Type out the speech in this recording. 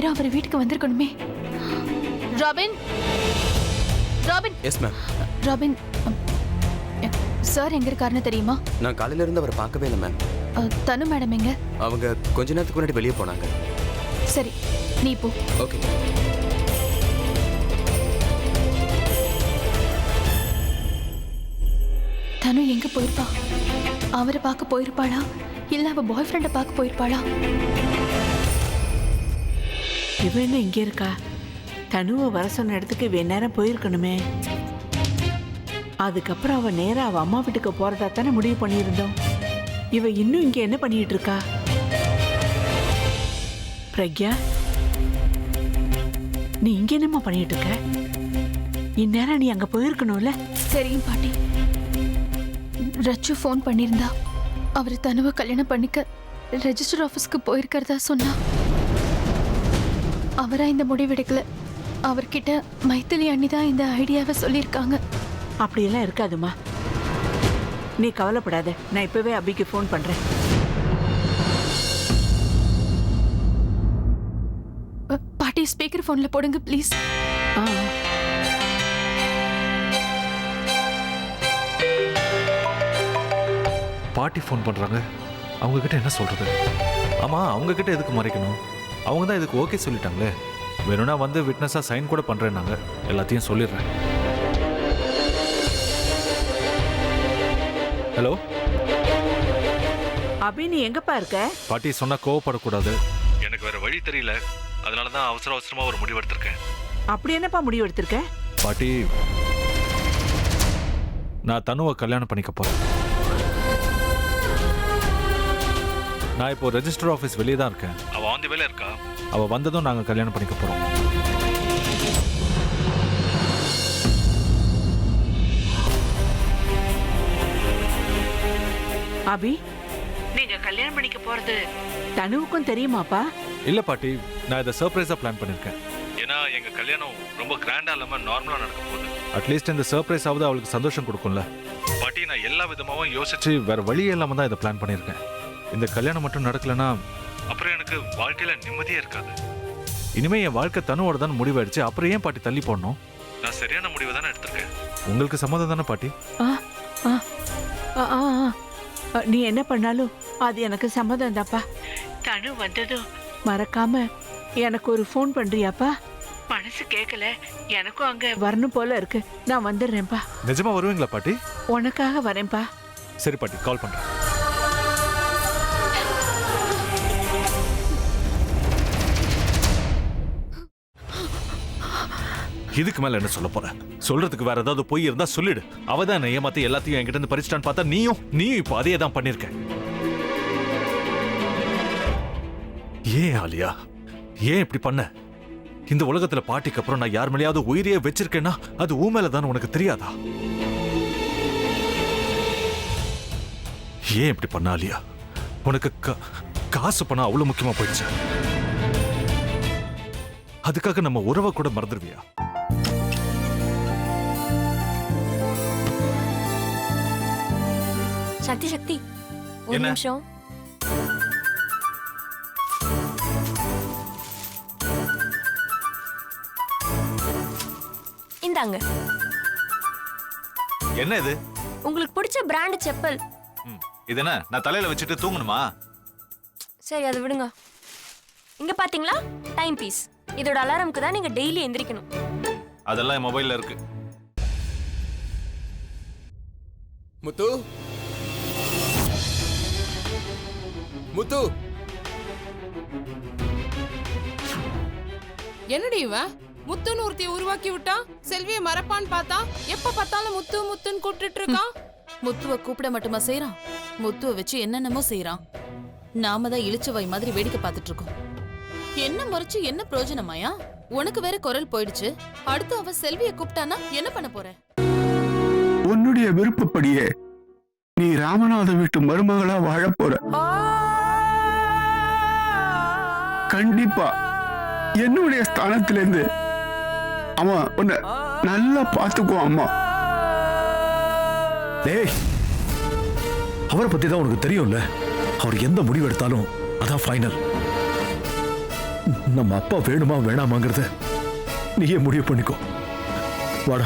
நேரா அவர் வீட்டுக்கு வந்திருக்கணுமே. Robin, Robin. Yes ma'am. Robin, sir எங்க இருக்காருன்னு தெரியுமா? நான் காலையில இருந்து அவரை பார்க்கவே இல்லை மேம். தனு மேடம் எங்க? அவங்க கொஞ்ச நேரத்துக்கு முன்னாடி வெளியே போனாங்க. சரி, நீ போ. ஓகே. தனு எங்க போயிருப்பா? அவரை பார்க்க போயிருப்பாளா இல்ல அவ பாய் ஃப்ரெண்ட பார்க்க போயிருப்பாளா? இவ என்ன இங்க இருக்கா? தனுவை வர சொன்ன இடத்துக்கு நேரம் போயிருக்கணுமே. அதுக்கப்புறம் அவ நேரா அவ அம்மா வீட்டுக்கு போறதா தானே முடிவு பண்ணியிருந்தோம். இவ இன்னும் இங்க என்ன பண்ணிட்டு இருக்கா? பிரக்யா, நீ இங்க என்னம்மா பண்ணிட்டு இருக்க? இந்நேரம் நீ அங்க போயிருக்கணும்ல. சரியும் பாட்டி. ரச்சு ஃபோன் பண்ணியிருந்தா அவர் தனுவை கல்யாணம் பண்ணிக்க ரெஜிஸ்டர் ஆஃபீஸ்க்கு போயிருக்கிறதா சொன்னா. அவரா இந்த முடிவெடுக்கல. அவர்கிட்ட மைத்திலி அண்ணி தான் இந்த ஐடியாவை சொல்லியிருக்காங்க. அப்படியெல்லாம் இருக்காதுமா, நீ கவலைப்படாத. நான் இப்பவே அபிக்கு ஃபோன் பண்றேன். பாட்டி ஸ்பீக்கர் ஃபோன்ல போடுங்க ப்ளீஸ். பாட்டி ஃபோன் பண்றாங்க. அவங்க கிட்ட என்ன சொல்றது? ஆமா, அவங்க கிட்ட எதுக்கு மறைக்கணும்? அவங்க தான் இதுக்கு ஓகே சொல்லிட்டாங்களே. வேணும்னா வந்து விட்னஸா சைன் கூட பண்றேன்னாங்க. எல்லாத்தையும் சொல்லிடுறேன். ஹலோ அபி, நீ எங்கப்பா இருக்க? பாட்டி சொன்னா கோவப்படக்கூடாது. எனக்கு வேற வழி தெரியல. அதனால தான் அவசர அவசரமா ஒரு முடிவு எடுத்திருக்கேன். அப்படி என்னப்பா முடிவு எடுத்திருக்க? பாட்டி, நான் தனுவை கல்யாணம் பண்ணிக்க போறேன். நான் இப்போ ரெஜிஸ்டர் ஆஃபீஸ் வெளியே தான் இருக்கேன். அவ ஆன் தி வேல இருக்கா. அவ வந்ததும் நாங்க கல்யாணம் பண்ணிக்க போறோம். அபி, நீங்க கல்யாணம் பண்ணிக்க போறது தனுவுக்கும் தெரியுமாப்பா? இல்ல பாட்டி, நான் இதை சர்ப்ரைஸா பிளான் பண்ணிருக்கேன். ஏன்னா எங்க கல்யாணம் ரொம்ப கிராண்டா இல்லாம நார்மலா நடக்க போகுது. அட்லீஸ்ட் இந்த சர்ப்ரைஸ் ஆவது அவளுக்கு சந்தோஷம் கொடுக்கும்ல. பாட்டி, நான் எல்லா விதமாவும் யோசிச்சு வேற வழி இல்லாம தான் இதை பிளான் பண்ணிருக்கேன். இந்த கல்யாணம் மட்டும் நடக்கலன்னா அப்புறம் எனக்கு வாழ்க்கையில நிம்மதியே இருக்காது. இனிமே என் வாழ்க்கை தனுவோட தான் முடிவாயிடுச்சு. அப்புறம் ஏன் பாட்டி தள்ளி போடணும்? நான் சரியான முடிவை தானே எடுத்திருக்கேன். உங்களுக்கு சம்மதம் தானே பாட்டி? நீ என்ன பண்ணாலும் அது எனக்கு சம்மதம் தாப்பா. தனு வந்ததும் மறக்காம எனக்கு ஒரு ஃபோன் பண்றியாப்பா? மனசு கேட்கல, எனக்கும் அங்க வரணும் போல இருக்கு. நான் வந்துடுறேன்ப்பா. நிஜமா வருவீங்களா பாட்டி? உனக்காக வரேன்ப்பா. சரி பாட்டி, கால் பண்றேன். இதுக்கு மேல என்ன சொல்ல போற? சொல்றதுக்கு வேற ஏதாவது பொய் இருந்தா சொல்லிடு. அவதான் ஏமாத்தி எல்லாத்தையும் என்கிட்ட இருந்து பறிச்சிட்டான்னு பார்த்தா நீயும் இப்போ அதே தான் பண்ணிருக்க. ஏன் ஆலியா, ஏன் இப்படி பண்ண? இந்த உலகத்துல பாட்டிக்கு அப்புறம் நான் யார் மேலேயாவது உயிரையே வச்சிருக்கேன்னா அது ஊ மேலதான் உனக்கு தெரியாதா? ஏன் இப்படி பண்ண ஆலியா? உனக்கு காசு பணம் அவ்வளவு முக்கியமா போயிடுச்சு. அதுக்காக நம்ம உறவை கூட மறந்துடுவியா? சக்தி சக்தி, ஒரு நிமிஷம். இந்தாங்க. என்ன இது? உங்களுக்கு பிடிச்ச பிராண்ட் செப்பல். இது என்ன, நான் தலையில வச்சுட்டு தூங்கணுமா? சரி, அதை விடுங்க. இங்க பாத்தீங்களா, டைம் பீஸ். இதோட அலாரம்க்கு தான் நீங்க டெய்லி எந்திரிக்கணும். அதெல்லாம் என் மொபைல்ல இருக்கு. முத்து, முத்து. என்னடி இவன் முத்துன்னு ஒருத்திய உருவாக்கி விட்டான். செல்வியை மறப்பான்னு பார்த்தா எப்ப பார்த்தாலும் முத்து முத்துன்னு கூப்பிட்டு இருக்கான். முத்துவை கூப்பிட மட்டுமா செய்யறான், முத்துவை வச்சு என்னென்னமோ செய்யறான். நாம தான் இழிச்சவாய் மாதிரி வேடிக்கை பார்த்துட்டு இருக்கோம். என்ன முறைச்சு என்ன பிரயோஜனமாயா? உனக்கு வேற குரல் போயிடுச்சு. அடுத்து அவ செல்வியை கூப்பிட்டானா என்ன பண்ண போற? உன்னுடைய விருப்பப்படியே நீ ராமநாத வீட்டு மருமகளா வாழ போற. கண்டிப்பா என்னுடைய ஸ்தானத்திலிருந்து அவன் உன்னை நல்லா பார்த்துக்குவான். அம்மா, டேய், அவரை பத்தி தான் உனக்கு தெரியும்ல. அவர் எந்த முடிவு எடுத்தாலும் அதான் ஃபைனல். நம்ம அப்பா வேணுமா வேணாமாங்கிறத நீயே முடிவு பண்ணிக்கோ. வாடா.